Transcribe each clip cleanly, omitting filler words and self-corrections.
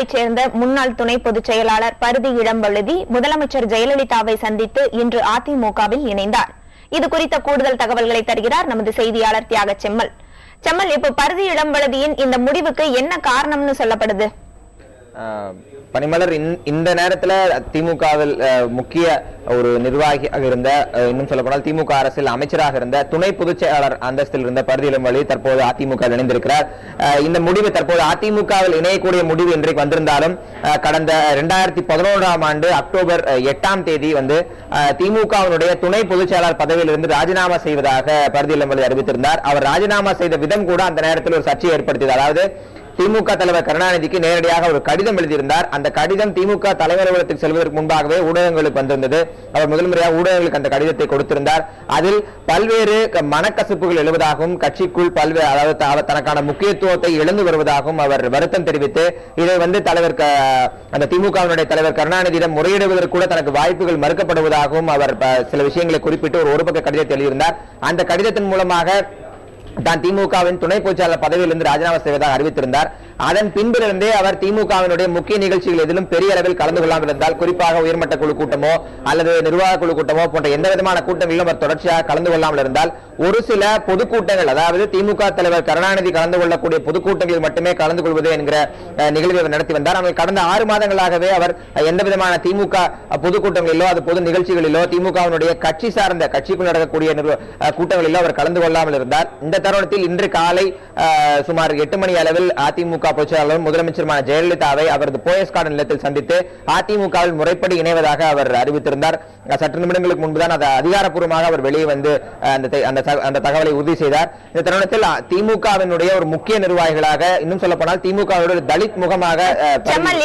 திமுகவைச் சேர்ந்த முன்னாள் துணை பொதுச் செயலாளர் பரிதி இளம்வழுதி முதலமைச்சர் ஜெயலலிதாவை சந்தித்து இன்று அதிமுகவில் இணைந்தார். இது குறித்த கூடுதல் தகவல்களை தருகிறார் நமது செய்தியாளர் தியாக செம்மல். இப்ப பரிதி இளம்வழுதியின் இந்த முடிவுக்கு என்ன காரணம்னு சொல்லப்படுது? பனிமலர், இந்த நேரத்தில் திமுகவில் முக்கிய ஒரு நிர்வாகியாக இருந்த, இன்னும் சொல்லப்போனால் திமுக அரசில் அமைச்சராக இருந்த துணை பொதுச் செயலாளர் அந்தஸ்தில் இருந்த பரிதி இளம்வழுதி தற்போது அதிமுக இணைந்திருக்கிறார். இந்த முடிவு தற்போது அதிமுகவில் இணையக்கூடிய முடிவு இன்றைக்கு வந்திருந்தாலும் கடந்த 2011ஆம் ஆண்டு அக்டோபர் 8ஆம் தேதி திமுகவினுடைய துணை பொதுச் செயலாளர் பதவியிலிருந்து ராஜினாமா செய்வதாக பரிதி இளம்வழுதி அறிவித்திருந்தார். அவர் ராஜினாமா செய்த விதம் கூட அந்த நேரத்தில் ஒரு சர்ச்சையை ஏற்படுத்தியது. அதாவது திமுக தலைவர் கருணாநிதிக்கு நேரடியாக ஒரு கடிதம் எழுதியிருந்தார். அந்த கடிதம் திமுக தலைவர் அலுவலகத்துக்கு செல்வதற்கு முன்பாகவே ஊடகங்களுக்கு வந்திருந்தது. அவர் முதல் முறையாக ஊடகங்களுக்கு அந்த கடிதத்தை கொடுத்திருந்தார். அதில் பல்வேறு மனக்கசப்புகள் எழுவதாகவும், கட்சிக்குள் பல்வேறு, அதாவது தனக்கான முக்கியத்துவத்தை இழந்து வருவதாகவும் அவர் வருத்தம் தெரிவித்து, இதை தலைவர் அந்த திமுகவினுடைய தலைவர் கருணாநிதியிடம் முறையிடுவதற்கு கூட தனக்கு வாய்ப்புகள் மறுக்கப்படுவதாகவும் அவர் சில விஷயங்களை குறிப்பிட்டு ஒரு பக்க கடிதத்தை எழுதியிருந்தார். அந்த கடிதத்தின் மூலமாக தான் திமுகவின் துணை பொதுச்செயலாளர் பதவியிலிருந்து ராஜினாமா செய்வதாக அறிவித்திருந்தார். அதன் பின்பிலிருந்தே அவர் திமுகவினுடைய முக்கிய நிகழ்ச்சிகள் எதிலும் பெரிய அளவில் கலந்து கொள்ளாமல் இருந்தால், குறிப்பாக உயர்மட்ட குழு கூட்டமோ அல்லது நிர்வாக குழு கூட்டமோ போன்ற எந்த விதமான கூட்டங்களிலும் அவர் தொடர்ச்சியாக கலந்து கொள்ளாமல் இருந்தால், ஒரு சில பொதுக்கூட்டங்கள், அதாவது திமுக தலைவர் கருணாநிதி கலந்து கொள்ளக்கூடிய பொதுக்கூட்டங்களில் மட்டுமே கலந்து கொள்வது என்கிற நிகழ்வை அவர் நடத்தி வந்தார். ஆனால் கடந்த 6 மாதங்களாகவே அவர் எந்த விதமான திமுக பொதுக்கூட்டங்களிலோ அது பொது நிகழ்ச்சிகளிலோ திமுகவினுடைய கட்சி சார்ந்த கட்சிக்குள் நடக்கக்கூடிய கூட்டங்களிலோ அவர் கலந்து கொள்ளாமல் இருந்தார். இந்த தருணத்தில் இன்று காலை சுமார் 8 மணி அளவில் அதிமுக பொதுச் செயலாளரும் முதலமைச்சருமான ஜெயலலிதாவை அவரது போயஸ் கார்டன் நிலையத்தில் சந்தித்து அதிமுகவில் முறைப்படி இணைவதாக அவர் அறிவித்திருந்தார். சற்று நிமிடங்களுக்கு முன்புதான் அது அதிகாரப்பூர்வமாக அவர் வெளியே அந்த தகவலை உறுதி செய்தார். இந்த தருணத்தில் திமுகவினுடைய ஒரு முக்கிய நிர்வாகிகளாக, இன்னும் சொல்ல போனால் திமுகவுடைய தலித் முகமாக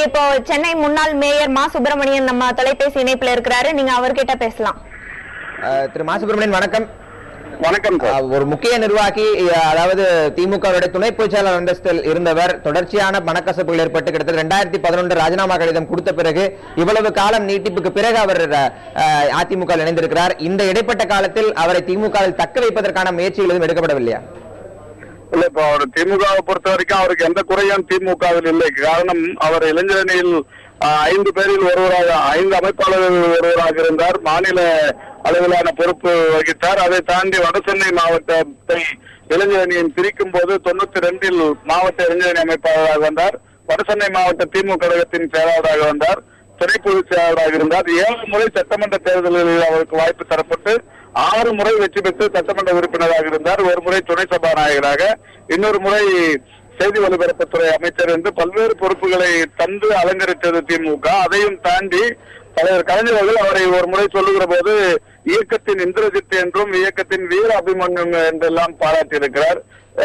இப்போ சென்னை முன்னாள் மேயர் மா சுப்பிரமணியன் நம்ம தொலைபேசி இணைப்பில் இருக்கிறாரு. நீங்க அவர்கிட்ட பேசலாம். திரு மா சுப்பிரமணியன், வணக்கம். வணக்கம். ஒரு முக்கிய நிர்வாகி, அதாவது திமுக துணை பொதுச் செயலாளர் அந்தஸ்தில் இருந்தவர், தொடர்ச்சியான மனக்கசப்புகள் ஏற்பட்டு கிட்டத்தட்ட 2011 ராஜினாமா கடிதம் கொடுத்த பிறகு இவ்வளவு காலம் நீட்டிப்புக்கு பிறகு அவர் அதிமுக இணைந்திருக்கிறார். இந்த இடைப்பட்ட காலத்தில் அவரை திமுகவில் தக்க வைப்பதற்கான முயற்சிகள் எதுவும் எடுக்கப்படவில்லையா? இல்ல, இப்ப அவர் திமுகவை பொறுத்த வரைக்கும் அவருக்கு எந்த குறையும் திமுகவில் இல்லை. காரணம், அவர் இளைஞரணியில் 5 பேரில் ஒருவராக, 5 அமைப்பாளர்கள் ஒருவராக இருந்தார். மாநில அளவிலான பொறுப்பு வகித்தார். அதை தாண்டி வடசென்னை மாவட்டத்தை இளைஞரணியின் பிரிக்கும் போது 92இல் மாவட்ட இளைஞரணி அமைப்பாளராக வந்தார். வடசென்னை மாவட்ட திமுக கழகத்தின் செயலாளராக வந்தார். துணை பொதுச் செயலாளராக இருந்தார். 7 முறை சட்டமன்ற தேர்தலில் அவருக்கு வாய்ப்பு தரப்பட்டு 6 முறை வெற்றி பெற்று சட்டமன்ற உறுப்பினராக இருந்தார். ஒரு முறை துணை சபாநாயகராக, இன்னொரு முறை செய்தி ஒலிபரப்புத்துறை அமைச்சர் என்று பல்வேறு பொறுப்புகளை தந்து அலங்கரித்தது திமுக. அதையும் தாண்டி தலைவர் கலைஞர்கள் அவரை ஒரு முறை சொல்லுகிற போது இயக்கத்தின் இந்திரஜித் என்றும் இயக்கத்தின் வீர அபிமன்யம் என்றெல்லாம் பாராட்டியிருக்கிறார்.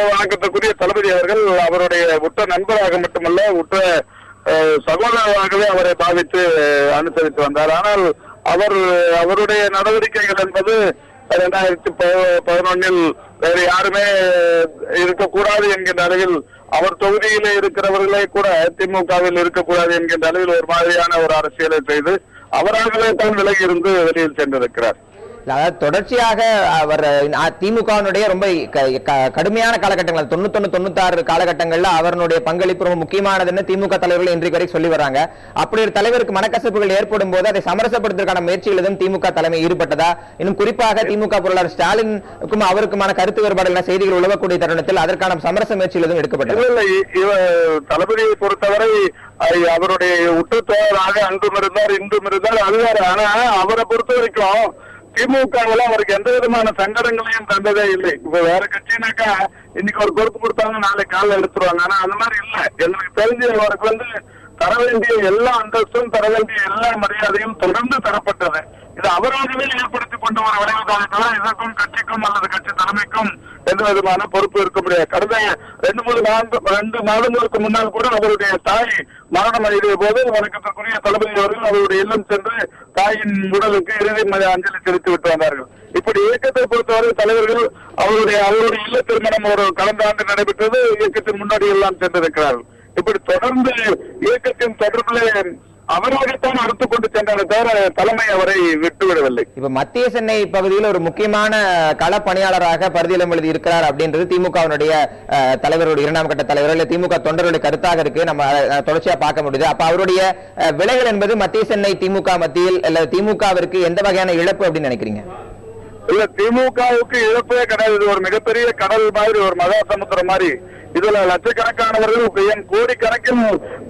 வணக்கத்திற்குரிய தளபதி அவர்கள் அவருடைய உற்ற நண்பராக மட்டுமல்ல, உற்ற சகோதரராகவே அவரை பாவித்து அனுசரித்து வந்தார். ஆனால் அவருடைய நடவடிக்கைகள் என்பது 2011 வேறு யாருமே இருக்கக்கூடாது என்கின்ற அளவில், அவர் தொகுதியிலே இருக்கிறவர்களே கூட திமுகவில் இருக்கக்கூடாது என்கின்ற அளவில் ஒரு மாதிரியான ஒரு அரசியலை செய்து அவராகவே தான் விலகி இருந்து வெளியில் சென்றிருக்கிறார். அதாவது தொடர்ச்சியாக அவர் திமுகவினுடைய ரொம்ப கடுமையான காலகட்டங்கள் 91, 96 காலகட்டங்கள்ல அவருடைய பங்களிப்பு ரொம்ப முக்கியமானதுன்னு திமுக தலைவர்கள் இன்றைக்கு வரை சொல்லி வராங்க. அப்படி ஒரு தலைவருக்கு மனக்கசப்புகள் ஏற்படும் போது அதை சமரசப்படுத்துவதற்கான முயற்சிகள் எதுவும் திமுக தலைமை ஈடுபட்டதா? இன்னும் குறிப்பாக திமுக பொருளாளர் ஸ்டாலினுக்கும் அவருக்குமான கருத்து வேறுபாடுகள் செய்திகள் உழவக்கூடிய தருணத்தில் அதற்கான சமரச முயற்சிகள் எதுவும் எடுக்கப்பட்டது? தளபதியை பொறுத்தவரை அவருடைய உற்றுத்தோழராக அன்றும் இருந்தார், இன்றும் இருந்தார், அதுவாரு. ஆனா அவரை பொறுத்த வரைக்கும் திமுகவில் அவருக்கு எந்த விதமான சங்கடங்களையும் தந்ததே இல்லை. இப்ப வேற கட்சினாக்கா இன்னைக்கு ஒரு பொறுப்பு கொடுத்தாங்க, நாளைக்கு கால எடுத்துருவாங்க. ஆனா அந்த மாதிரி இல்ல. எனக்கு தெரிஞ்சு அவருக்கு தர வேண்டிய எல்லா அந்தஸ்தும், தர வேண்டிய எல்லா மரியாதையும் தொடர்ந்து தரப்பட்டது. இது அவராகவே ஏற்படுத்திக் கொண்டு வர விளைவுதான். இதற்கும் கட்சிக்கும் அல்லது கட்சி தலைமைக்கும் எந்த விதமான பொறுப்பு இருக்க முடியாது. கடந்த 2 மாதங்களுக்கு முன்னால் கூட அவருடைய தாய் மரணம் அடைந்த போது வணக்கத்திற்குரிய தளபதி அவர்கள் அவருடைய இல்லம் சென்று தாயின் உடலுக்கு இறுதி அஞ்சலி செலுத்தி விட்டு வந்தார்கள். இப்படி இயக்கத்தை பொறுத்தவரை தலைவர்கள் அவருடைய இல்ல திருமணம் ஒரு கடந்த ஆண்டு நடைபெற்றது. இயக்கத்தின் முன்னாடி எல்லாம் சென்றிருக்கிறார்கள். இப்படி தொடர்ந்து இயக்கத்தின் தொடர்பில் அவராகத்தான் அறுத்துக் கொண்டு சென்றதை தவிர தலைமை அவரை விட்டுவிடவில்லை. இப்ப மத்திய சென்னை பகுதியில் ஒரு முக்கியமான கள பணியாளராக பரிதிலம் எழுதி இருக்கிறார் அப்படின்றது திமுகவினுடைய தலைவருடைய 2ஆம் கட்ட தலைவர் இல்ல திமுக தொண்டருடைய கருத்தாக இருக்கு. நம்ம தொடர்ச்சியா பார்க்க முடியுது. அப்ப அவருடைய விலகல் என்பது மத்திய சென்னை திமுக மத்தியில் இல்ல திமுகவிற்கு எந்த வகையான இழப்பு அப்படின்னு நினைக்கிறீங்க? இல்ல, திமுகவுக்கு இழப்பே கிடையாது. இது ஒரு மிகப்பெரிய கடல் மாதிரி, ஒரு மகா சமுத்திரம் மாதிரி. இதுல லட்சக்கணக்கானவர்கள் கோடிக்கணக்கில்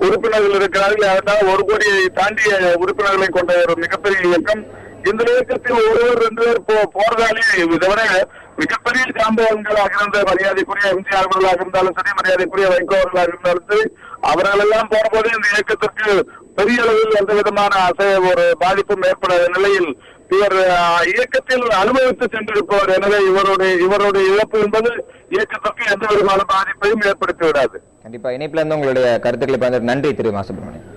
உறுப்பினர்கள் இருக்கிறார்கள். அதனால 1 கோடியை தாண்டிய உறுப்பினர்களை கொண்ட ஒரு மிகப்பெரிய இயக்கம். இந்த இயக்கத்தில் ஒருவர் 2 பேர் போறதாலே இதை விட மிகப்பெரிய சாம்பவங்களாக இருந்த மரியாதைக்குரிய எம்ஜிஆர் அவர்களாக இருந்தாலும் சரி, மரியாதைக்குரிய வைகோ அவர்களாக இருந்தாலும் சரி, அவர்கள் எல்லாம் போனபோது இந்த இயக்கத்திற்கு பெரிய அளவில் எந்த விதமான ஒரு பாதிப்பும் ஏற்படாத நிலையில் இவர் இயக்கத்தில் அனுபவித்து சென்றிருப்பவர். எனவே இவருடைய இழப்பு என்பது இயக்கத்திற்கு எந்த விதமான பாதிப்பையும் ஏற்படுத்தி விடாது. கண்டிப்பா. இணைப்புல இருந்து உங்களுடைய கருத்துக்களை பகிர்ந்து நன்றி திரு மா. சுப்பிரமணியன்.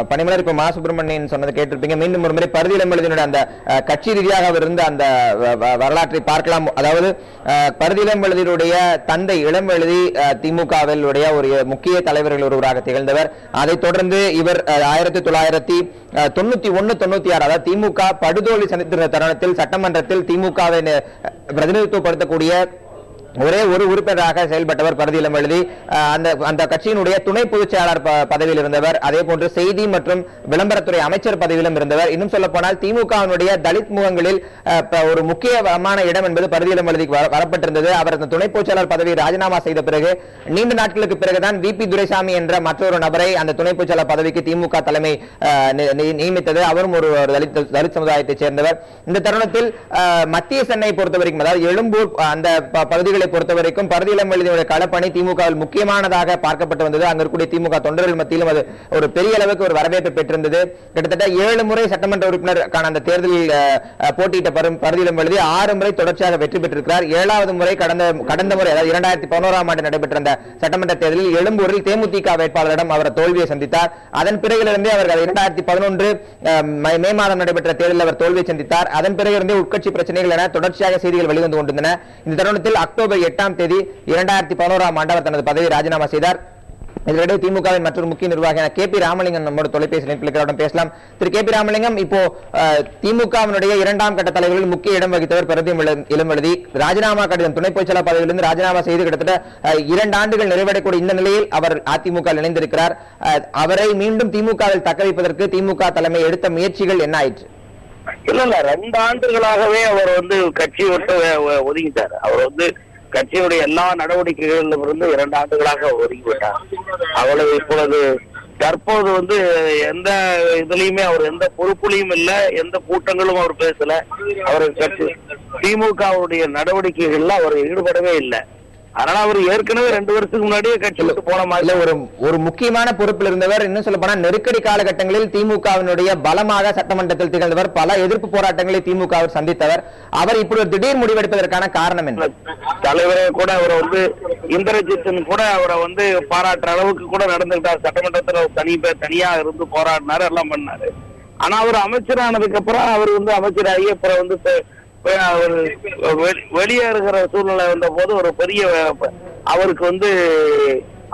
பனிமலர், இப்ப மா. சுப்பிரமணியன் சொன்னதை கேட்டிருப்பீங்க. மீண்டும் ஒரு முறை பரிதி இளம்பழுதியினுடைய அந்த கட்சி ரீதியாக அவர் இருந்த அந்த வரலாற்றை பார்க்கலாம். அதாவது பரிதி இளம்பழுதியினுடைய தந்தை இளம்பழுதி திமுகவில் ஒரு முக்கிய தலைவர்கள் ஒருவராக திகழ்ந்தவர். அதைத் தொடர்ந்து இவர் 1991-96 அதாவது திமுக படுதோல்வி சந்தித்திருந்த தருணத்தில் சட்டமன்றத்தில் திமுகவை பிரதிநிதித்துவப்படுத்தக்கூடிய ஒரே ஒரு உறுப்பினராக செயல்பட்டவர் பரிதி இளம்பழுதி. அந்த கட்சியினுடைய துணை பொதுச் செயலாளர் பதவியில் இருந்தவர். அதே போன்று செய்தி மற்றும் விளம்பரத்துறை அமைச்சர் பதவியிலும் இருந்தவர். இன்னும் சொல்ல போனால் திமுகவினுடைய தலித் முகங்களில் ஒரு முக்கியமான இடம் என்பது பரிதி இளம்பழுதிக்கு வரப்பட்டிருந்தது. அவர் அந்த துணை பொதுச் செயலாளர் பதவியை ராஜினாமா செய்த பிறகு நீண்ட நாட்களுக்கு பிறகுதான் VP துரைசாமி என்ற மற்றொரு நபரை அந்த துணை பொதுச் செயலாளர் பதவிக்கு திமுக தலைமை நியமித்தது. அவரும் ஒரு தலித் சமுதாயத்தைச் சேர்ந்தவர். இந்த தருணத்தில் மத்திய சென்னை பொறுத்தவரைக்கும், அதாவது எழும்பூர் அந்த பகுதிகள் பொறுத்தவரைக்கும் பரிதி இளம்பழுதியுடைய களப்பணி திமுகவில் முக்கியமானதாக பார்க்கப்பட்டு வந்தது. அங்க இருக்கக்கூடிய திமுக தொண்டர்கள் மத்தியிலும் அது ஒரு பெரிய அளவுக்கு ஒரு வரவேற்பு பெற்றிருந்தது. கிட்டத்தட்ட 7 முறை சட்டமன்ற உறுப்பினருக்கான அந்த தேர்தலில் போட்டியிட்ட பரிதி இளம்பழுதி 6 முறை தொடர்ச்சியாக வெற்றி பெற்றிருக்கிறார். 7வது முறை கடந்த முறை, அதாவது 2011ஆம் ஆண்டு நடைபெற்ற அந்த சட்டமன்ற தேர்தலில் எழும்பூரில் தேமுதிக வேட்பாளரிடம் அவர் தோல்வியை சந்தித்தார். அதன் பிறகிலிருந்தே அவர் 2011 மே மாதம் நடைபெற்ற தேர்தலில் அவர் தோல்வியை சந்தித்தார். அதன் பிறகிலிருந்தே உட்கட்சி பிரச்சனைகள் என தொடர்ச்சியாக செய்திகள் வெளிவந்து கொண்டிருந்தன. இந்த தருணத்தில் அக்டோபர் 8ஆம் தேதி 2011ஆம் ஆண்டு அவர் தனது பதவியை ராஜினாமா செய்தார். இதனிடையே திமுகவின் மற்றொரு முக்கிய நிர்வாகியான KP ராமலிங்கம் நம்மோட தொலைபேசி இணைப்பில் பேசலாம். திரு KP ராமலிங்கம், இப்போ திமுகவினுடைய 2ஆம் கட்ட தலைவர்களில் முக்கிய இடம் வகித்தவர் பரிதி இளம்பழுதி. ராஜினாமா கடிதம் துணை பொதுச் செயலாளர் பதவியிலிருந்து ராஜினாமா செய்து கிட்டத்தட்ட 2 ஆண்டுகள் நிறைவடையக்கூடிய இந்த நிலையில் அவர் அதிமுக இணைந்திருக்கிறார். அவரை மீண்டும் திமுகவில் தக்க வைப்பதற்கு திமுக தலைமை எடுத்த முயற்சிகள் என்ன ஆயிற்று? இல்ல 2 ஆண்டுகளாகவே அவர் கட்சி விட்டு ஒதுங்கிட்டார். அவர் கட்சியுடைய எல்லா நடவடிக்கைகளிலும் இருந்து 2 ஆண்டுகளாக ஒதுங்கிவிட்டார். அவ்வளவு இப்பொழுது தற்போது எந்த இதுலயுமே அவர் எந்த பொறுப்புலையும் இல்ல, எந்த கூட்டங்களும் அவர் பேசல. அவர் கட்சி திமுகவுடைய நடவடிக்கைகள்ல அவர் ஈடுபடவே இல்லை. அதனால அவர் ஏற்கனவே 2 வருஷத்துக்கு முன்னாடியே கட்சி விட்டு போன மாதிரி ஒரு முக்கியமான பொறுப்பில் இருந்தவர். இன்னும் சொல்ல போனா நெருக்கடி காலகட்டங்களில் திமுகவினுடைய பலமாக சட்டமன்றத்தில் திகழ்ந்தவர். பல எதிர்ப்பு போராட்டங்களை திமுக சந்தித்தவர். அவர் இப்படி ஒரு திடீர் முடிவெடுப்பதற்கான காரணம் என்ன? தலைவரே கூட அவர் இந்திரஜித்தன் கூட அவரை பாராட்டுற அளவுக்கு கூட நடந்துகிட்டார். சட்டமன்றத்தில் தனியா இருந்து போராடினாரு, எல்லாம் பண்ணாரு. ஆனா அவர் அமைச்சரானதுக்கு அப்புறம் அவர் அமைச்சராகி அப்புறம் அவர் வெளியேறுகிற சூழ்நிலை வந்த போது ஒரு பெரிய அவருக்கு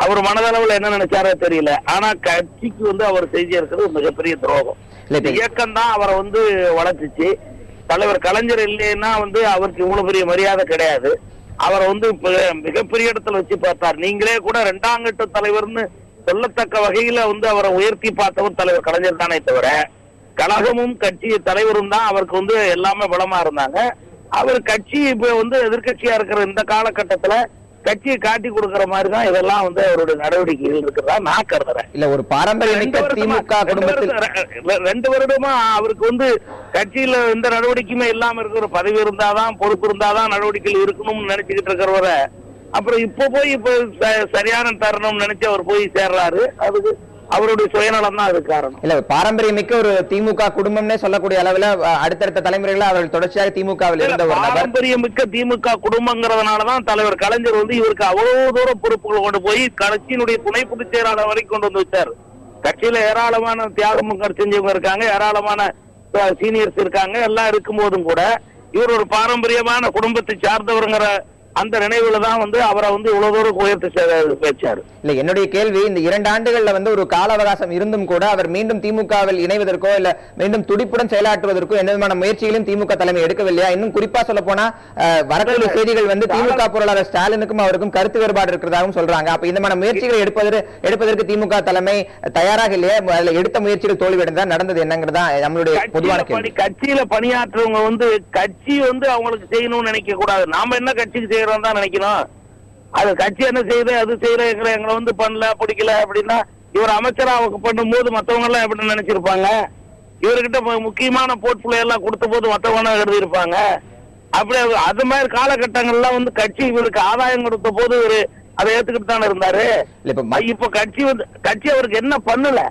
அவர் மனதளவுல என்ன நினைச்சாரோ தெரியல. ஆனா கட்சிக்கு அவர் செஞ்சிருக்கிறது மிகப்பெரிய துரோகம். இயக்கம் தான் அவரை வளர்த்துச்சு. தலைவர் கலைஞர் இல்லைன்னா அவருக்கு இவ்வளவு பெரிய மரியாதை கிடையாது. அவரை மிகப்பெரிய இடத்துல வச்சு பார்த்தார். நீங்களே கூட 2ஆம் கட்ட தலைவர்னு சொல்லத்தக்க வகையில அவரை உயர்த்தி பார்த்தவர் தலைவர் கலைஞர் தானே தவிர கழகமும் கட்சி தலைவரும் தான் அவருக்கு எல்லாமே பலமா இருந்தாங்க. அவர் கட்சி இப்ப எதிர்கட்சியா இருக்கிற இந்த காலகட்டத்துல கட்சியை காட்டி கொடுக்கிற மாதிரி தான் இதெல்லாம் அவருடைய நடவடிக்கைகள் இருக்கிறதா நான் கருதுறேன். இல்ல ஒரு பாரம்பரிய 2 வருடமா அவருக்கு கட்சியில எந்த நடவடிக்கையுமே இல்லாம இருக்கிற பதவி இருந்தாதான் பொறுப்பு இருந்தாதான் நடவடிக்கைகள் இருக்கணும்னு நினைச்சுக்கிட்டு இருக்கிறவரை அப்புறம் இப்ப சரியான தருணம் நினைச்சு அவர் போய் சேர்றாரு. அதுக்கு அவருடைய சுயநலம் தான் அது காரணம். இல்ல பாரம்பரியமிக்க ஒரு திமுக குடும்பம்னே சொல்லக்கூடிய அளவுல அடுத்தடுத்த தலைமுறைகளை அவர்கள் தொடர்ச்சியாக திமுகவில் இருந்த ஒரு பாரம்பரியமிக்க திமுக குடும்பங்கிறதுனாலதான் தலைவர் கலைஞர் இவருக்கு அவ்வளவு தூரம் பொறுப்புகள் கொண்டு போய் கட்சியினுடைய துணை பொதுச் செயலாளர் வரைக்கும் கொண்டு வச்சார். கட்சியில ஏராளமான தியாகம் செஞ்சவங்க இருக்காங்க, ஏராளமான சீனியர்ஸ் இருக்காங்க. எல்லாம் இருக்கும் போதும் கூட இவர் ஒரு பாரம்பரியமான குடும்பத்தை சார்ந்தவருங்கிற அந்த நினைவுல தான் வந்து அவரை வந்து இவ்வளவு தூரம் உயர்த்தி வச்சாரு. இல்ல, என்னுடைய கேள்வி, இந்த 2 ஆண்டுகள்ல வந்து ஒரு கால அவகாசம் இருந்தும் கூட அவர் மீண்டும் திமுகவில் இணைவதற்கோ இல்ல மீண்டும் துடிப்புடன் செயலாற்றுவதற்கோ எந்த விதமான முயற்சிகளையும் திமுக தலைமை எடுக்கவில்லையா? இன்னும் குறிப்பா சொல்ல போனா வரக்கூடிய செய்திகள் வந்து திமுக பொருளாளர் ஸ்டாலினுக்கும் அவருக்கும் கருத்து வேறுபாடு இருக்கிறதாகவும் சொல்றாங்க. அப்ப இந்த மாதிரி முயற்சிகளை எடுப்பதற்கு திமுக தலைமை தயாராக இல்லையா? அதுல எடுத்த முயற்சிகள் தோல்வியடைந்தா நடந்தது என்னங்கிறதா நம்மளுடைய பொதுவான கேள்வி. கட்சியில பணியாற்றுறவங்க வந்து கட்சி வந்து அவங்களுக்கு செய்யணும்னு நினைக்க கூடாது. நாம என்ன கட்சிக்கு செய்யறோம் தான் நினைக்கணும். அது கட்சி என்ன செய்யுது, அது செய்யற எங்களை வந்து பண்ணல பிடிக்கல அப்படின்னா இவர் அமைச்சரா பண்ணும் போது மத்தவங்க எல்லாம் எப்படி நினைச்சிருப்பாங்க? இவர்கிட்ட முக்கியமான போர்ட்போலியோ எல்லாம் கொடுத்த போது மத்தவங்க எழுதி இருப்பாங்க. அப்படி அது மாதிரி காலகட்டங்கள்லாம் வந்து கட்சி இவருக்கு ஆதாயம் கொடுத்த போது இவரு அதை ஏத்துக்கிட்டு தானே இருந்தாரு. இப்ப கட்சி அவருக்கு என்ன பண்ணல,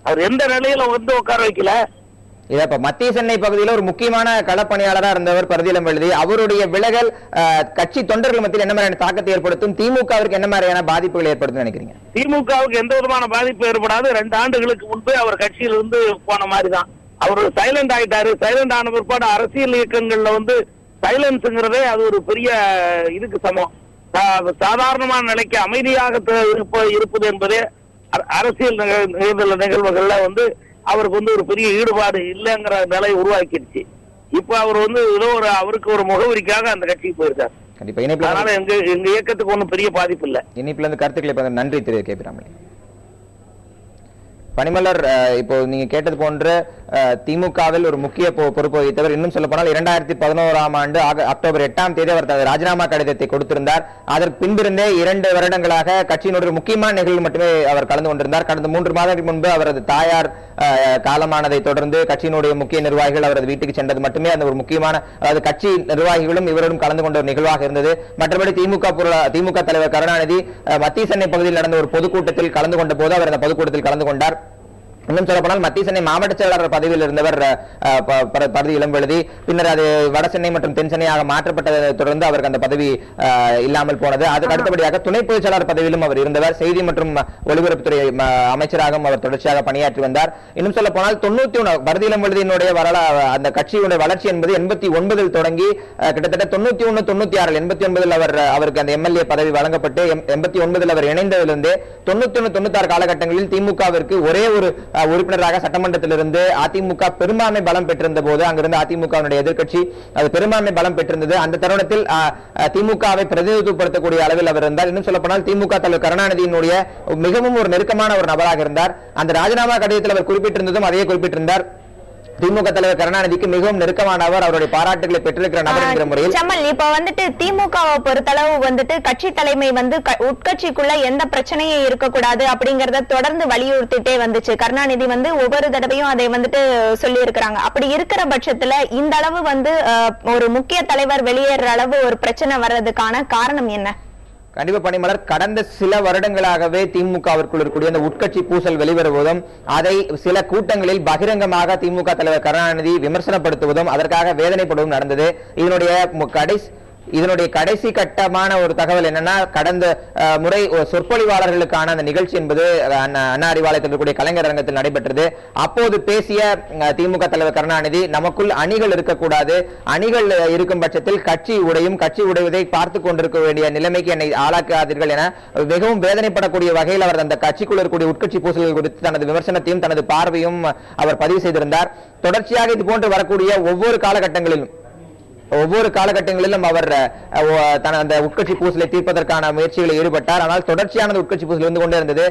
அவர் எந்த நிலையில வந்து உட்கார வைக்கல. இப்ப மத்திய சென்னை பகுதியில் ஒரு முக்கியமான களப்பணியாளராக இருந்தவர் பரிதிலம் எழுதி, அவருடைய விலகல் கட்சி தொண்டர்கள் மத்தியில் என்ன மாதிரியான தாக்கத்தை ஏற்படுத்தும், திமுகவிற்கு என்ன மாதிரியான பாதிப்புகள் ஏற்படுத்தும் நினைக்கிறீங்க? திமுகவுக்கு எந்த விதமான பாதிப்பு ஏற்படாது. 2 ஆண்டுகளுக்கு முன்பே அவர் கட்சியில இருந்து போன மாதிரிதான். அவர் சைலண்ட் ஆயிட்டாரு. சைலண்ட் ஆன பிற்பாடு அரசியல் இயக்கங்கள்ல வந்து சைலன்ஸ்ங்கிறதே அது ஒரு பெரிய இதுக்கு சமம். சாதாரணமான நிலைக்கு அமைதியாக இருப்பது என்பதே அரசியல் நிகழ்வுகள்ல வந்து அவருக்கு வந்து ஒரு பெரிய ஈடுபாடு இல்லைங்கிற நிலை உருவாக்கிடுச்சு. இப்ப அவர் வந்து ஏதோ அவருக்கு ஒரு முகவரிக்காக அந்த கட்சிக்கு போயிருக்காரு. அதனால எங்க இயக்கத்துக்கு ஒன்றும் பெரிய பாதிப்பு இல்லை. இனிப்புல இருந்து கருத்துக்களை நன்றி திரு கே. பி. ராமலிங்கம். பனிமலர், இப்போ நீங்க கேட்டது போன்ற திமுகவில் ஒரு முக்கிய பொறுப்பு வகித்தவர். இன்னும் சொல்ல போனால் 2011ஆம் ஆண்டு அக்டோபர் 8ஆம் தேதி அவர் தனது ராஜினாமா கடிதத்தை கொடுத்திருந்தார். அதற்கு பின்பிருந்தே 2 வருடங்களாக கட்சியினுடைய முக்கியமான நிகழ்வு மட்டுமே அவர் கலந்து கொண்டிருந்தார். கடந்த 3 மாதங்களுக்கு முன்பு அவரது தாயார் காலமானதை தொடர்ந்து கட்சியினுடைய முக்கிய நிர்வாகிகள் அவரது வீட்டுக்கு சென்றது மட்டுமே அந்த ஒரு முக்கியமான, அதாவது கட்சி நிர்வாகிகளும் இவரும் கலந்து கொண்ட ஒரு நிகழ்வாக இருந்தது. மற்றபடி திமுக தலைவர் கருணாநிதி மத்திய சென்னை பகுதியில் நடந்த ஒரு பொதுக்கூட்டத்தில் கலந்து கொண்ட போது அவர் அந்த பொதுக்கூட்டத்தில் கலந்து கொண்டார். இன்னும் சொல்லப்போனால் மத்திய சென்னை மாவட்ட செயலாளர் பதவியில் இருந்தவர் பரிதி இளம்பழுதி. பின்னர் அது வட சென்னை மற்றும் தென் சென்னையாக மாற்றப்பட்டதை தொடர்ந்து அவருக்கு அந்த பதவி இல்லாமல் போனது. அதுக்கு அடுத்தபடியாக துணை பொதுச் செயலாளர் பதவியிலும் அவர் இருந்தவர். செய்தி மற்றும் ஒலிபரப்புத்துறை அமைச்சராகவும் அவர் தொடர்ச்சியாக பணியாற்றி வந்தார். இன்னும் சொல்ல போனால் 91 பரிதி இளம்பழுதியினுடைய அந்த கட்சியுடைய வளர்ச்சி என்பது 89 தொடங்கி கிட்டத்தட்ட 91, 96, 89 அவருக்கு அந்த எம்எல்ஏ பதவி வழங்கப்பட்டு 89 அவர் இணைந்ததிலிருந்து 91, 96 காலகட்டங்களில் திமுகவிற்கு ஒரே ஒரு உறுப்பினராக சட்டமன்றத்திலிருந்து அதிமுக பெரும்பான்மை பலம் பெற்றிருந்த போது அங்கிருந்து அதிமுகவினுடைய எதிர்க்கட்சி அது பெரும்பான்மை பலம் பெற்றிருந்தது. அந்த தருணத்தில் திமுகவை பிரதிநிதித்துவப்படுத்தக்கூடிய அளவில் அவர் இருந்தார். இன்னும் சொல்லப்போனால் திமுக தலைவர் கருணாநிதியினுடைய மிகவும் ஒரு நெருக்கமான ஒரு நபராக இருந்தார். அந்த ராஜினாமா கடிதத்தில் அவர் குறிப்பிட்டிருந்ததும் அதையே குறிப்பிட்டிருந்தார். திமுக தலைவர் கருணாநிதிக்கு மிகவும் நெருக்கமானவர், அவருடைய பாராட்டுகளை பெற்றிருக்கிற நபர் என்கிற முறையில். செம்மல், இப்ப வந்துட்டு திமுகவை பொறுத்தளவு வந்துட்டு கட்சி தலைமை வந்து உட்கட்சிக்குள்ள எந்த பிரச்சனையும் இருக்கக்கூடாது அப்படிங்கறத தொடர்ந்து வலியுறுத்திட்டே வந்துச்சு. கருணாநிதி வந்து ஒவ்வொரு தடவையும் அதை வந்துட்டு சொல்லி இருக்கிறாங்க. அப்படி இருக்கிற பட்சத்துல இந்த அளவு வந்து ஒரு முக்கிய தலைவர் வெளியேற அளவு ஒரு பிரச்சனை வர்றதுக்கான காரணம் என்ன? கண்டிப்பா பனிமலர், கடந்த சில வருடங்களாகவே திமுகவிற்குள் இருக்கக்கூடிய அந்த உட்கட்சி பூசல் வெளிவருவதும் அதை சில கூட்டங்களில் பகிரங்கமாக திமுக தலைவர் கருணாநிதி விமர்சனப்படுத்துவதும் அதற்காக வேதனைப்படுவதும் நடந்தது. இதனுடைய கடைசி கட்டமான ஒரு தகவல் என்னன்னா, கடந்த முறை சொற்பொழிவாளர்களுக்கான அந்த நிகழ்ச்சி என்பது அண்ணா அறிவாலயத்தில் இருக்கக்கூடிய கலைஞர் அரங்கத்தில் நடைபெற்றது. அப்போது பேசிய திமுக தலைவர் கருணாநிதி, நமக்குள் அணிகள் இருக்கக்கூடாது, அணிகள் இருக்கும் பட்சத்தில் கட்சி உடைவதை பார்த்து கொண்டிருக்க வேண்டிய நிலைமைக்கு என்னை ஆளாக்காதீர்கள் என மிகவும் வேதனைப்படக்கூடிய வகையில் அவர் அந்த கட்சிக்குள் இருக்கக்கூடிய உட்கட்சி பூசல்கள் குறித்து தனது விமர்சனத்தையும் தனது பார்வையும் அவர் பதிவு செய்திருந்தார். தொடர்ச்சியாக இது போன்று வரக்கூடிய ஒவ்வொரு காலகட்டங்களிலும் அவர் அந்த உட்கட்சி பூசலை தீர்ப்பதற்கான முயற்சிகளில் ஈடுபட்டார். ஆனால் தொடர்ச்சியான உட்கட்சி பூசல் இருந்து கொண்டே இருந்தது.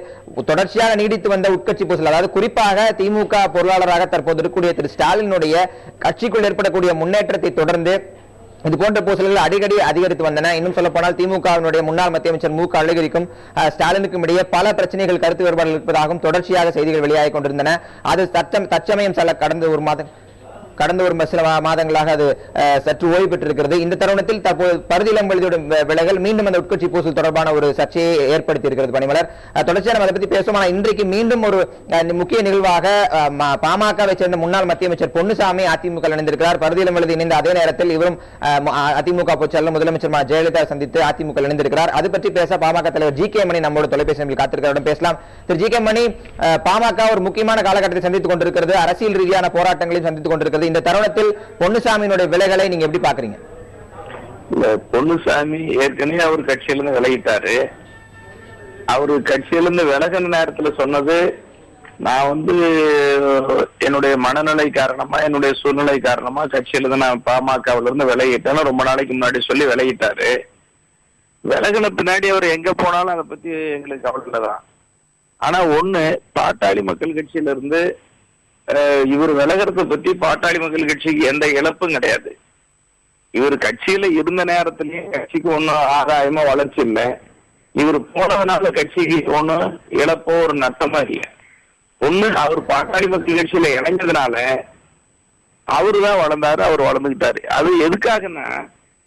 தொடர்ச்சியாக நீடித்து வந்த உட்கட்சி பூசல், அதாவது குறிப்பாக திமுக பொருளாளராக தற்போது இருக்கக்கூடிய திரு ஸ்டாலினுடைய கட்சிக்குள் ஏற்படக்கூடிய முன்னேற்றத்தை தொடர்ந்து இது போன்ற பூசல்கள் அடிக்கடி அதிகரித்து வந்தன. இன்னும் சொல்ல போனால் திமுகவினுடைய முன்னாள் மத்திய அமைச்சர் மு க அழகிரிக்கும் ஸ்டாலினுக்கும் இடையே பல பிரச்சனைகள், கருத்து வேறுபாடுகள் இருப்பதாகவும் தொடர்ச்சியாக செய்திகள் வெளியாகிக் கொண்டிருந்தன. அது தற்சமயம் கடந்த ஒரு சில மாதங்களாக அது சற்று ஓய்வு பெற்றிருக்கிறது. இந்த தருணத்தில் தற்போது பரிதி இளம்பழுதியோட விலகல் மீண்டும் அந்த உட்கட்சி பூசல் தொடர்பான ஒரு சர்ச்சையை ஏற்படுத்தி இருக்கிறது. பனிமலர், தொடர்ச்சியாக நம்ம அதை பத்தி பேசுவோம். ஆனால் இன்றைக்கு மீண்டும் ஒரு முக்கிய நிகழ்வாக பாமகவை சேர்ந்த முன்னாள் மத்திய அமைச்சர் பொன்னுசாமி அதிமுக இணைந்திருக்கிறார். பரிதி இளம்பழுதி இணைந்த அதே நேரத்தில் இவரும் அதிமுக பொதுச்செயலாளர் முதலமைச்சர் ஜெயலலிதா சந்தித்து அதிமுக இணைந்திருக்கிறார். அது பற்றி பேச பாமக தலைவர் ஜி கே மணி நம்மோட தொலைபேசியில் காத்திருக்கிறவரிடம் பேசலாம். திரு ஜி கே மணி, பாமக ஒரு முக்கியமான காலகட்டத்தை சந்தித்துக் கொண்டிருக்கிறது, அரசியல் ரீதியான போராட்டங்களையும் சந்தித்துக் கொண்டிருக்கிறது. இந்த தருணத்தில் பொன்னுசாமியினுடைய விலைகளை நீங்க எப்படி பாக்குறீங்க? இல்ல, பொன்னுசாமி ஏற்கனவே அவர் கட்சியிலிருந்து விலகிட்டாரு. அவரு கட்சியிலிருந்து விலகின நேரத்துல சொன்னது, நான் என்னுடைய மனநிலை காரணமா, என்னுடைய சூழ்நிலை காரணமா கட்சியிலிருந்து நான் பாமகவில இருந்து விலகிட்டேன்னு ரொம்ப நாளைக்கு முன்னாடி சொல்லி விலகிட்டாரு. விலகின பின்னாடி அவர் எங்க போனாலும் அதை பத்தி எங்களுக்கு கவலை தான். ஆனா பாட்டாளி மக்கள் கட்சியில இருந்து இவர் விலகிறத பத்தி பாட்டாளி மக்கள் கட்சிக்கு எந்த இழப்பும் கிடையாது. இவர் கட்சியில இருந்த நேரத்திலேயே கட்சிக்கு ஒன்னும் ஆதாயமா வளர்ச்சி இல்லை. இவர் போனதுனால கட்சிக்கு ஒன்னும் இழப்போ ஒரு நட்டமா இல்லை. அவர் பாட்டாளி மக்கள் கட்சியில இணைஞ்சதுனால அவரு தான் வளர்ந்தாரு, அவர் வளர்ந்துகிட்டாரு. அது எதுக்காகன்னா,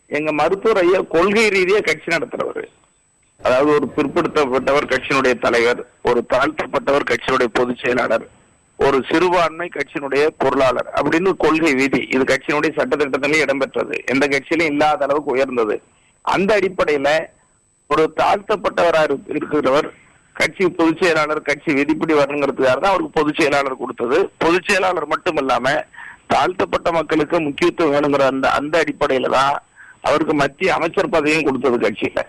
எங்க மருத்துவர் ஐயா கொள்கை ரீதியா கட்சி நடத்துறவர். அதாவது ஒரு பிற்படுத்தப்பட்டவர் கட்சியினுடைய தலைவர், ஒரு தாழ்த்தப்பட்டவர் கட்சியினுடைய பொதுச் செயலாளர், ஒரு சிறுபான்மை கட்சியினுடைய பொருளாளர் அப்படின்னு கொள்கை விதி இது கட்சியினுடைய சட்டத்திட்டத்திலே இடம்பெற்றது. எந்த கட்சியிலும் இல்லாத அளவுக்கு உயர்ந்தது. அந்த அடிப்படையில ஒரு தாழ்த்தப்பட்டவராக இருக்கிறவர் கட்சி பொதுச் செயலாளர் கட்சி விதிப்படி வரணுங்கிறதுக்காக தான் அவருக்கு பொதுச் செயலாளர் கொடுத்தது. பொதுச் செயலாளர் மட்டும் இல்லாம தாழ்த்தப்பட்ட மக்களுக்கு முக்கியத்துவம் வேணுங்கிற அந்த அடிப்படையில தான் அவருக்கு மத்திய அமைச்சர் பதவியும் கொடுத்தது கட்சியில.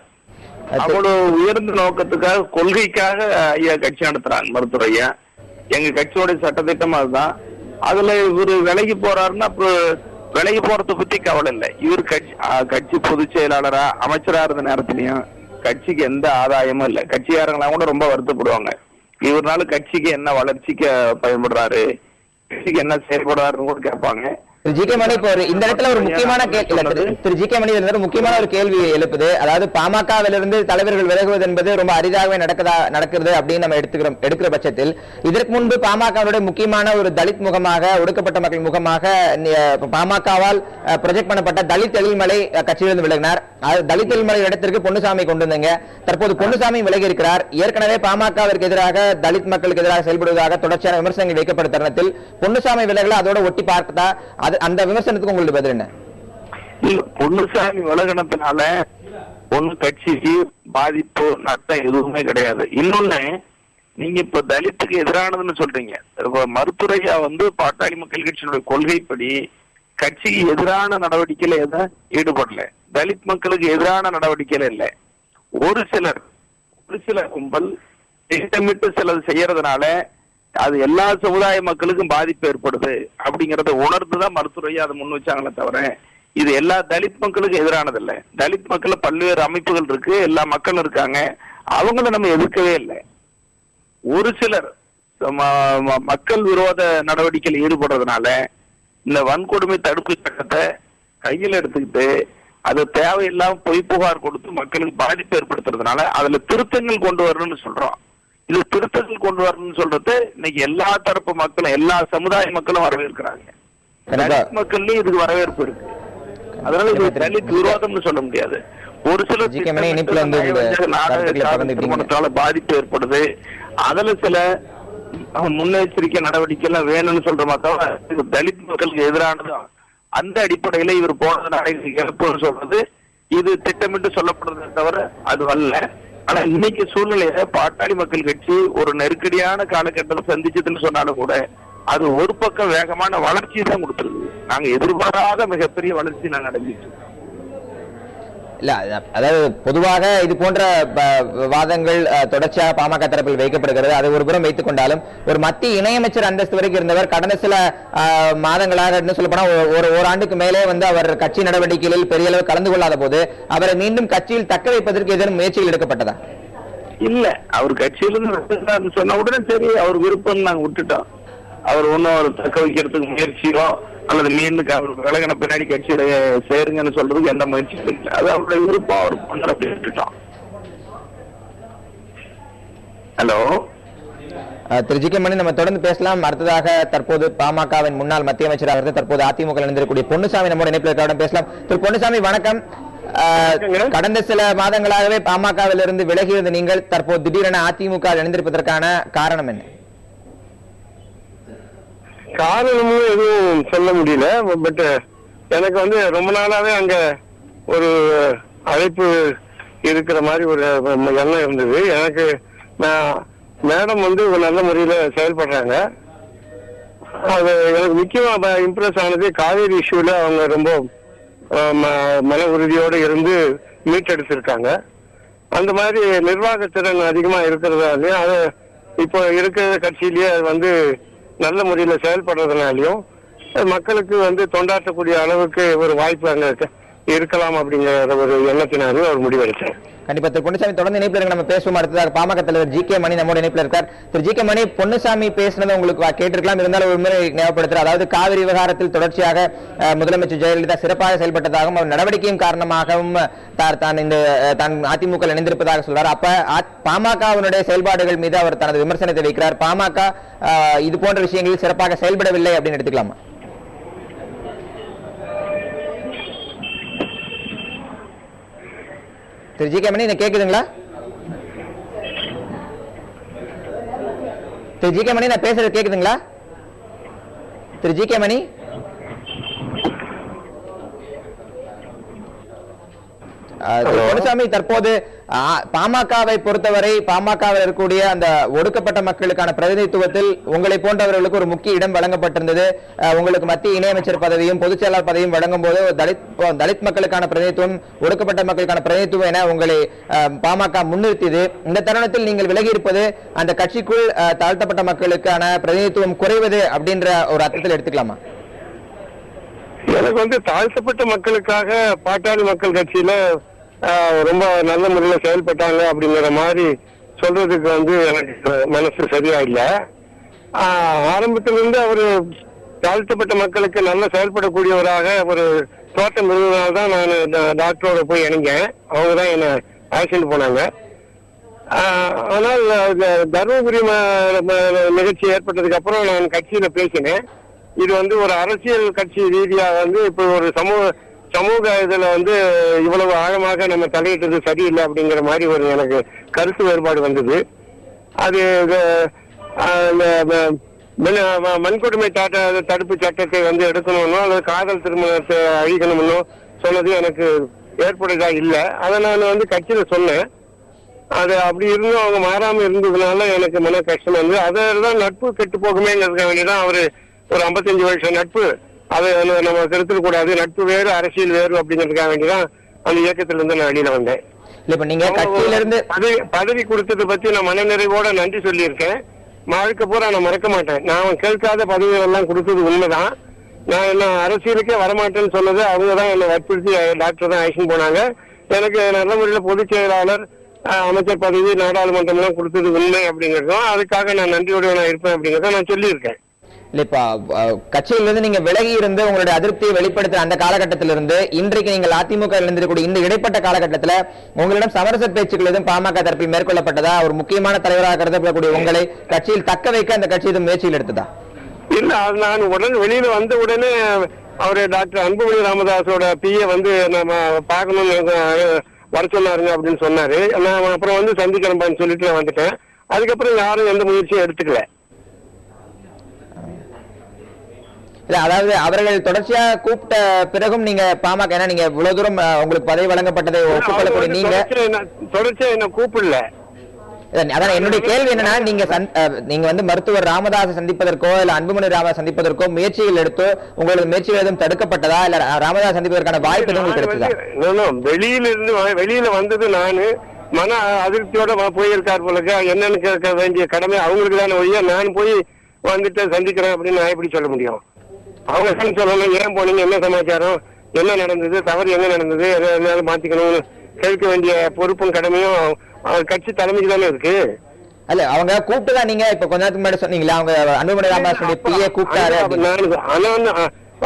அவ்வளவு உயர்ந்த நோக்கத்துக்காக கொள்கைக்காக ஐயா கட்சி நடத்துறாங்க மருத்துவர் ஐயா. எங்க கட்சியோட சட்டத்திட்டம் அதுதான். அதுல இவரு விலகி போறாருன்னா அப்புறம் விலகி போறத பத்தி கவலை இல்லை. இவர் கட்சி பொதுச் செயலாளரா அமைச்சரா இருந்த நேரத்திலையும் கட்சிக்கு எந்த ஆதாயமும் இல்லை. கட்சிக்காரங்களாம் கூட ரொம்ப வருத்தப்படுவாங்க. இவரால கட்சிக்கு என்ன வளர்ச்சிக்கு பயன்படுறாரு, கட்சிக்கு என்ன செயல்படுறாருன்னு கூட கேட்பாங்க. திரு ஜி கே மணி, இப்போ இந்த இடத்துல ஒரு முக்கியமான திரு ஜி கே மணி முக்கியமான ஒரு கேள்வி எழுப்புது. அதாவது பாமகவிலிருந்து தலைவர்கள் விலகுவது என்பது ரொம்ப அரிதாகவே நடக்கிறது அப்படின்னு நம்ம எடுக்கிற பட்சத்தில், இதற்கு முன்பு பாமகவுடைய முக்கியமான ஒரு தலித் முகமாக, ஒடுக்கப்பட்ட மக்கள் முகமாக பாமகவால் ப்ரொஜெக்ட் பண்ணப்பட்ட தலித் எழில்மலை கட்சியிலிருந்து விலகினார். தலித் எழில்மலை இடத்திற்கு பொன்னுசாமி கொண்டு வந்தீங்க. தற்போது பொன்னுசாமி விலகி இருக்கிறார். ஏற்கனவே பாமகவிற்கு எதிராக தலித் மக்களுக்கு எதிராக செயல்படுவதாக தொடர்ச்சியான விமர்சனங்கள் வைக்கப்பட்ட தருணத்தில் பொன்னுசாமி விலகல அதோட ஒட்டி பார்த்தா அந்த விமர்சனத்துக்கு உங்களுக்கு பதில் என்ன? பொன்னுசாமி விலகினத்தினால கட்சிக்கு பாதிப்பு நட்டம் எதுவுமே கிடையாது. இன்னொன்னு, நீங்க இப்ப தலித்துக்கு எதிரானதுன்னு சொல்றீங்க. மருத்துவரையா பாட்டாளி மக்கள் கட்சியினுடைய கொள்கைப்படி கட்சிக்கு எதிரான நடவடிக்கையில எதுவும் ஈடுபடல. தலித் மக்களுக்கு எதிரான நடவடிக்கையில இல்ல. ஒரு சில கும்பல் திட்டமிட்டு சிலது செய்யறதுனால அது எல்லா சமுதாய மக்களுக்கும் பாதிப்பு ஏற்படுது அப்படிங்கறத உணர்ந்துதான் மருத்துவரையா அதை முன் வச்சாங்களே தவிர இது எல்லா தலித் மக்களுக்கும் எதிரானது இல்ல. தலித் மக்கள் பல்வேறு அமைப்புகள் இருக்கு, எல்லா மக்களும் இருக்காங்க, அவங்கள நம்ம எதிர்க்கவே இல்லை. ஒரு சிலர் மக்கள் விரோத நடவடிக்கையில் ஈடுபடுறதுனால இந்த வன்கொடுமை தடுப்பு சட்டத்தை கையில் எடுத்துக்கிட்டு அது தேவையில்லாம பொய் புகார் கொடுத்து மக்களுக்கு பாதிப்பு ஏற்படுத்துறதுனால அதுல திருத்தங்கள் கொண்டு வரணும்னு சொல்றோம். இது திருத்தங்கள் கொண்டு வரணும்னு சொல்றது இன்னைக்கு எல்லா தரப்பு மக்களும், எல்லா சமுதாய மக்களும் வரவேற்கிறாங்க. தலித் மக்கள்லயும் இதுக்கு வரவேற்பு இருக்கு. அதனால இது தலித் விரோதம்னு சொல்ல முடியாது. ஒரு சில திருமணத்தால பாதிப்பு ஏற்படுது, அதுல சில முன்னெச்சரிக்கை நடவடிக்கை எல்லாம் வேணும்னு சொல்ற மக்கள் தலித் மக்களுக்கு எதிரானதான். அந்த அடிப்படையில இவர் போனதுனால இழப்புன்னு சொல்றது இது திட்டமிட்டு சொல்லப்படுறதை தவிர அது அல்ல. ஆனா இன்னைக்கு சூழ்நிலையில பாட்டாளி மக்கள் கட்சி ஒரு நெருக்கடியான காலகட்டத்தை சந்திச்சதுன்னு சொன்னாலும் கூட அது ஒரு பக்கம் வேகமான வளர்ச்சியை தான் கொடுத்துருக்கு. நாங்க எதிர்பாராத மிகப்பெரிய வளர்ச்சி நாங்க அடைஞ்சிட்டு இருக்கோம். இல்ல, அதாவது பொதுவாக இது போன்ற வாதங்கள் தொடர்ச்சியாக பாமக தரப்பில் வைக்கப்படுகிறது. அதை ஒரு புறம் வைத்துக் கொண்டாலும் ஒரு மத்திய இணையமைச்சர் அந்தஸ்து வரைக்கும் இருந்தவர் கடந்த சில மாதங்களாக என்ன சொல்ல போனா ஒரு ஆண்டுக்கு மேலே அவர் கட்சி நடவடிக்கைகளில் பெரிய அளவு கலந்து கொள்ளாத போது அவரை மீண்டும் கட்சியில் தக்க வைப்பதற்கு ஏதேனும் முயற்சிகள் எடுக்கப்பட்டதா? இல்ல, அவர் கட்சியிலிருந்து சொன்ன உடனே சரி அவர் விருப்பம் நாங்க விட்டுட்டோம். அவர் ஒன்னும் தக்க வைக்கிறதுக்கு முயற்சியோ அல்லது மீண்டும் அவர் விலகின பின்னாடி கட்சியில சேருங்கன்னு சொல்றதுக்கு எந்த முயற்சியும் இல்லை. அது அவருடைய விருப்பம், அவர் பண்ற அப்படி விட்டுட்டோம். ஹலோ திரு ஜி கே மணி, நம்ம தொடர்ந்து பேசலாம். அடுத்ததாக தற்போது பாமகவின் முன்னாள் மத்திய அமைச்சராக இருந்து தற்போது அதிமுக இணைந்திருக்கக்கூடிய பொன்னுசாமி நம்மோட இணைப்பில் பேசலாம். திரு பொன்னுசாமி வணக்கம். கடந்த சில மாதங்களாகவே பாமகவில் இருந்து விலகியிருந்த நீங்கள் தற்போது திடீரென அதிமுக இணைந்திருப்பதற்கான காரணம் என்ன? காரணமும் எதுவும் சொல்ல முடியல. பட் எனக்கு ரொம்ப நாளாவே அங்க ஒரு அழைப்பு இருக்கிற மாதிரி ஒரு எண்ணம் இருந்தது. எனக்கு மேடம் ஒரு நல்ல முறையில செயல்படுறாங்க. அது எனக்கு முக்கியமா இம்ப்ரெஸ் ஆனது காவேரி இஷ்யூல அவங்க ரொம்ப மன உறுதியோடு இருந்து மீட்டெடுத்திருக்காங்க. அந்த மாதிரி நிர்வாகத்திறன் அதிகமா இருக்கிறதாலையும் அது இப்போ இருக்கிற கட்சியிலேயே அது நல்ல முறையில் செயல்படுறதுனாலையும் மக்களுக்கு தொண்டாற்றக்கூடிய அளவுக்கு ஒரு வாய்ப்பு அங்க இருக்கலாம் அப்படிங்கிற ஒரு எண்ணத்தினாலும் அவர் முடிவெடுத்தார். கண்டிப்பா திரு பொன்னுசாமி தொடர்ந்து இணைப்பில் இருக்க, நம்ம பேசுவோம். அடுத்ததாக பாமக தலைவர் ஜி.கே. மணி நம்மோட இணைப்பில் இருக்கார். திரு ஜி.கே. மணி, பொன்னுசாமி பேசினதை உங்களுக்கு கேட்டிருக்கலாம், இருந்தாலும் ஒரு முறை ஞாபகப்படுத்துறார். அதாவது காவிரி விவகாரத்தில் தொடர்ச்சியாக முதலமைச்சர் ஜெயலலிதா சிறப்பாக செயல்பட்டதாகவும் அவர் நடவடிக்கையின் காரணமாகவும் தான் அதிமுக இணைந்திருப்பதாக சொல்றார். அப்ப பாமகவினுடைய செயல்பாடுகள் மீது அவர் தனது விமர்சனத்தை வைக்கிறார். பாமக இது போன்ற விஷயங்களில் சிறப்பாக செயல்படவில்லை அப்படின்னு எடுத்துக்கலாமா? திரு ஜி.கே. மணி, கேக்குதுங்களா? திரு ஜி.கே. மணி, நான் பேசுறது கேக்குதுங்களா? திரு ஜி.கே. மணி, பொன்னுசாமி, தற்போது பாமகவை பொறுத்தவரை பாமகவில் இருக்கக்கூடிய அந்த ஒடுக்கப்பட்ட மக்களுக்கான பிரதிநிதித்துவத்தில் உங்களை போன்றவர்களுக்கு ஒரு முக்கிய இடம் வழங்கப்பட்டிருந்தது. உங்களுக்கு மத்திய இணையமைச்சர் பதவியும் பொதுச் செயலாளர் பதவியும் வழங்கும் போது தலித் மக்களுக்கான பிரதிநிதித்துவம், ஒடுக்கப்பட்ட மக்களுக்கான பிரதிநிதித்துவம் என உங்களை பாமக முன்னிறுத்தியது. இந்த தருணத்தில் நீங்கள் விலகி இருப்பது அந்த கட்சிக்குள் தாழ்த்தப்பட்ட மக்களுக்கான பிரதிநிதித்துவம் குறைவது அப்படின்ற ஒரு அர்த்தத்தில் எடுத்துக்கலாமா? எனக்கு தாழ்த்தப்பட்ட மக்களுக்காக பாட்டாளி மக்கள் கட்சியில ரொம்ப நல்ல முறையில் செயல்பட்டாங்க அப்படிங்கிற மாதிரி சொல்றதுக்கு எனக்கு மனசு சரியா இல்லை. ஆரம்பத்திலிருந்து அவர் தாழ்த்தப்பட்ட மக்களுக்கு நல்லா செயல்படக்கூடியவராக ஒரு தோட்டம் இருந்ததுனால்தான் நான் டாக்டரோட போய் இணைஞ்சேன். அவங்க தான் என்னை அழைச்சிட்டு போனாங்க. ஆனால் தருமபுரி நிகழ்ச்சி ஏற்பட்டதுக்கு அப்புறம் நான் கட்சியில பேசினேன். இது ஒரு அரசியல் கட்சி ரீதியா இப்போ ஒரு சமூக இதுல இவ்வளவு ஆழமாக நம்ம தலையிட்டது சரியில்லை அப்படிங்கிற மாதிரி ஒரு எனக்கு கருத்து வேறுபாடு வந்தது. அது வன்கொடுமை தடுப்பு சட்டத்தை எடுக்கணும்னோ அல்லது காதல் திருமணத்தை அழிக்கணும்னோ சொன்னது எனக்கு ஏற்படுதா இல்லை. அதை நான் கட்சியில சொன்னேன். அது அப்படி இருந்தும் அவங்க மாறாம இருந்ததுனால எனக்கு மன கஷ்டம் வந்து அதெல்லாம் நட்பு கெட்டு போகுமேங்கிறதுக்காக வேண்டிதான் அவரு ஒரு 55 வருஷம் நட்பு அதை நம்ம கருத்தில் கூடாது, நட்பு வேறு அரசியல் வேறு அப்படிங்கிறதுக்காக வேண்டிதான் அந்த இயக்கத்துல இருந்து நான் வெளியில வந்தேன். நீங்க கட்சியில இருந்து பதவி கொடுத்ததை பத்தி நான் மனநிறைவோட நன்றி சொல்லியிருக்கேன். வாழ்க்கை பூரா நான் மறக்க மாட்டேன். நான் கேட்காத பதவிகள் எல்லாம் கொடுத்தது உண்மைதான். நான் என்ன அரசியலுக்கே வரமாட்டேன்னு சொன்னது அவங்க தான் என்னை வற்புறுத்தி டாக்டர் தான் அழைச்சின்னு போனாங்க. எனக்கு நல்ல முறையில பொதுச் செயலாளர் அமைச்சர் பதவி நாடாளுமன்றம் எல்லாம் கொடுத்தது உண்மை அப்படிங்கிறதும் அதுக்காக நான் நன்றியோட நான் இருப்பேன் அப்படிங்கிறத நான் சொல்லியிருக்கேன். இல்லப்பா, கட்சியிலிருந்து நீங்க விலகி இருந்து உங்களுடைய அதிருப்தியை வெளிப்படுத்த அந்த காலகட்டத்திலிருந்து இன்றைக்கு நீங்கள் அதிமுக இருந்திருக்கக்கூடிய இந்த இடைப்பட்ட காலகட்டத்தில் உங்களிடம் சமரச பேச்சுக்கள் எதுவும் பாமக தரப்பில் மேற்கொள்ளப்பட்டதா? ஒரு முக்கியமான தலைவராக கருதப்படக்கூடிய உங்களை கட்சியில் தக்க வைக்க அந்த கட்சி எதுவும் முயற்சியில் எடுத்ததா? இல்ல, அது நான் உடனே வெளியில வந்த உடனே அவரு டாக்டர் அன்புமணி ராமதாஸோட பிஏ வந்து நம்ம பார்க்கணும்னு வர சொன்னாருங்க அப்படின்னு சொன்னாரு. நான் அப்புறம் சந்திக்கிறேன் சொல்லிட்டு நான் வந்துட்டேன். அதுக்கப்புறம் யாரும் எந்த முயற்சியும் எடுத்துக்கல. இல்ல, அதாவது அவர்கள் தொடர்ச்சியா கூப்பிட்ட பிறகும் நீங்க பாமக நீங்க இவ்வளவு தூரம் உங்களுக்கு பதவி வழங்கப்பட்டதை ஒப்புக்கொள்ளக்கூடிய நீங்க தொடர்ச்சியா என்ன கூப்பிடல. அதான் என்னுடைய கேள்வி என்னன்னா, நீங்க மருத்துவர் ராமதாஸ் சந்திப்பதற்கோ இல்ல அன்புமணி ராமதாஸ் சந்திப்பதற்கோ முயற்சிகள் எடுத்தோ உங்களுக்கு முயற்சிகள் எதுவும் தடுக்கப்பட்டதா இல்ல ராமதாஸ் சந்திப்பதற்கான வாய்ப்பு எதுவும் கிடைச்சதா? வெளியில வந்தது நானு மன அதிருப்தியோட போயிருக்கார் போல. என்னன்னு கேட்க வேண்டிய கடமை அவங்களுக்கு தானே ஒழிய நான் போய் வந்துட்டு சந்திக்கிறேன் அப்படின்னு நான் எப்படி சொல்ல முடியும்? அவங்க சொல்லணும், ஏன் போனீங்க, என்ன சமாச்சாரம், என்ன நடந்தது, தவறு எங்க நடந்தது, எதனால மாத்திக்கணும்னு கேட்க வேண்டிய பொறுப்பும் கடமையும் கட்சி தலைமைக்கு தானே இருக்கு. அல்ல, அவங்க கூப்பிட்டுதான் நீங்க இப்ப கொஞ்ச நேரத்துக்கு முன்னாடி சொன்னீங்களா அவங்க அன்புமணி ராமதாஸ் பிஏ கூப்பிட்டாரு.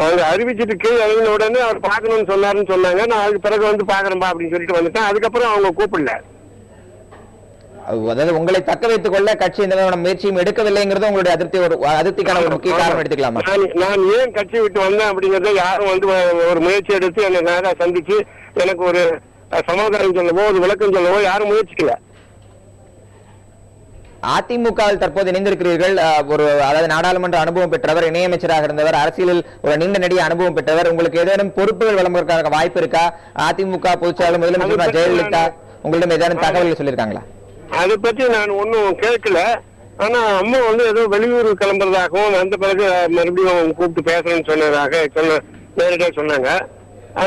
அவங்க அறிவிச்சிட்டு கீழே இறங்கின உடனே அவர் பாக்கணும்னு சொன்னாருன்னு சொன்னாங்க. நான் அதுக்கு பிறகு பாக்குறேன்பா அப்படின்னு சொல்லிட்டு வந்துட்டேன். அதுக்கப்புறம் அவங்க கூப்பிடல. அதாவது உங்களை தக்க வைத்துக் கொள்ள கட்சி இந்த முயற்சியும் எடுக்கவில்லைங்கிறது உங்களுடைய அதிருப்திக்கான ஒரு முக்கிய காரணம் எடுத்துக்கலாமா? நான் ஏன் கட்சி விட்டு வந்தேன் அப்படிங்கறத யாரும் ஒரு முயற்சி எடுத்து என்னை நேரா சந்திச்சு எனக்கு ஒரு சமாதானம் சொல்லவோ ஒரு விளக்கம் சொல்லவோ யாரும் முயற்சிக்கல. அதிமுகவில் தற்போது இணைந்திருக்கிறீர்கள். அதாவது நாடாளுமன்ற அனுபவம் பெற்றவர், இணையமைச்சராக இருந்தவர், அரசியலில் ஒரு நீண்ட நெடிய அனுபவம் பெற்றவர். உங்களுக்கு ஏதேனும் பொறுப்புகள் வழங்குவதற்கான வாய்ப்பு இருக்கா? அதிமுக பொதுச்செயலாளர் முதலமைச்சர் ஜெயலலிதா உங்களிடம் ஏதேனும் தகவல்கள் சொல்லியிருக்காங்களா? அதை பத்தி நான் ஒன்னும் கேட்கல. ஆனா அம்மா ஏதோ வெளியூர் கிளம்புறதாகவும் அந்த பிறகு மறுபடியும் கூப்பிட்டு பேசணும்னு சொன்னதாக நேரடியாக சொன்னாங்க.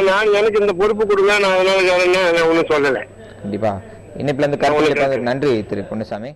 நான் எனக்கு இந்த பொறுப்பு கொடுங்க, நான் அதனால நான் ஒன்றும் சொல்லலை. கண்டிப்பா இணைப்புல இருந்து கருத்து நன்றி திரு பொன்னுசாமி.